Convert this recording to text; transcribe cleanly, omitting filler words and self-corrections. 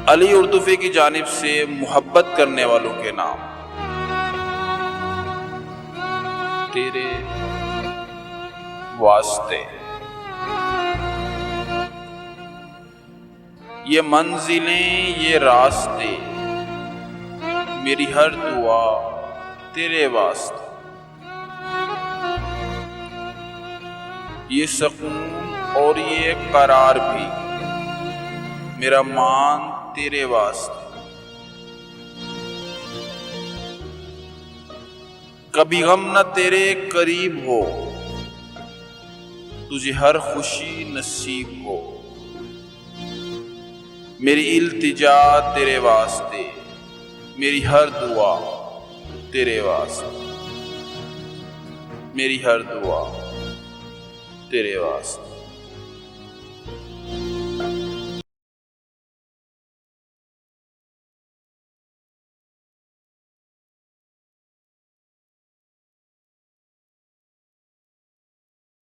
علی اردوفے کی جانب سے محبت کرنے والوں کے نام، تیرے واسطے یہ منزلیں، یہ راستے، میری ہر دعا تیرے واسطے، یہ سکون اور یہ قرار بھی میرا مان تیرے واسطے۔ کبھی غم نہ تیرے قریب ہو، تجھے ہر خوشی نصیب ہو، میری التجا تیرے واسطے، میری ہر دعا تیرے واسطے، میری ہر دعا تیرے واسطے۔